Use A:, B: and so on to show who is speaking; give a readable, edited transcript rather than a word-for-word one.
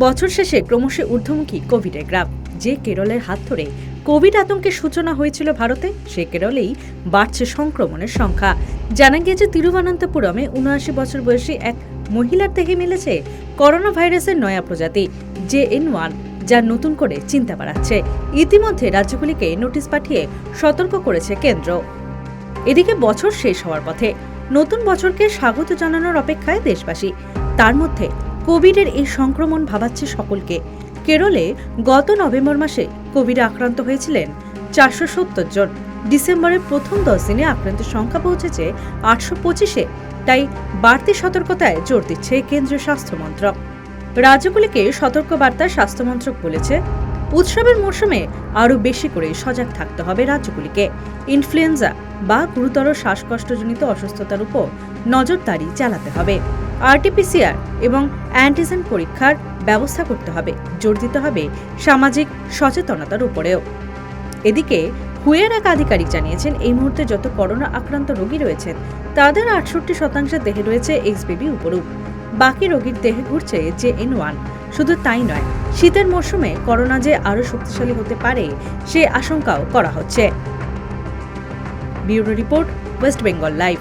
A: বছর শেষে ক্রমশ ঊর্ধ্বমুখী কোভিডের গ্রাফ। যে কেরলের হাত ধরে কোভিড আতঙ্কের সূচনা হয়েছিল ভারতে, সে কেরলেই বাড়ছে সংক্রমণের সংখ্যা। জানা গিয়েছে তিরুবনন্তপুরমে ৭৯ বছর বয়সী এক মহিলার দেহে মিলেছে করোনা ভাইরাসের নয়া প্রজাতি JN.1, যা নতুন করে চিন্তা বাড়াচ্ছে। ইতিমধ্যে রাজ্যগুলিকে নোটিশ পাঠিয়ে সতর্ক করেছে কেন্দ্র। এদিকে বছর শেষ হওয়ার পথে, নতুন বছরকে স্বাগত জানানোর অপেক্ষায় দেশবাসী। তার মধ্যে কোভিডের এই সংক্রমণ ভাবাচ্ছে সকলকে। কেরলে গত নভেম্বর মাসে কোভিডে আক্রান্ত হয়েছিলেন ৪৭০ জন। ডিসেম্বরের প্রথম ১০ দিনে আক্রান্তের সংখ্যা পৌঁছেছে ৮২৫-এ। তাই বাড়তি সতর্কতায় জোর দিচ্ছে কেন্দ্রীয় স্বাস্থ্য মন্ত্রক। রাজ্যগুলিকে সতর্ক বার্তায় স্বাস্থ্যমন্ত্রক বলেছে, উৎসবের মৌসুমে আরও বেশি করে সজাগ থাকতে হবে রাজ্যগুলিকে। ইনফ্লুয়েঞ্জা বা গুরুতর শ্বাসকষ্টজনিত অসুস্থতার উপর নজরদারি চালাতে হবে। RT-PCR এবং অ্যান্টিজেন পরীক্ষার ব্যবস্থা করতে হবে। জোর দিতে হবে সামাজিক সচেতনতার উপরেও। এদিকে হুয়ের এক আধিকারিক জানিয়েছেন, এই মুহূর্তে যত করোনা আক্রান্ত রোগী রয়েছেন তাদের ৬৮% দেহে রয়েছে XBB উপরূপ। বাকি রোগীর দেহে ঘুরছে JN.1। শুধু তাই নয়, শীতের মৌসুমে করোনা যে আরও শক্তিশালী হতে পারে সে আশঙ্কাও করা হচ্ছে। Bureau report, West Bengal live.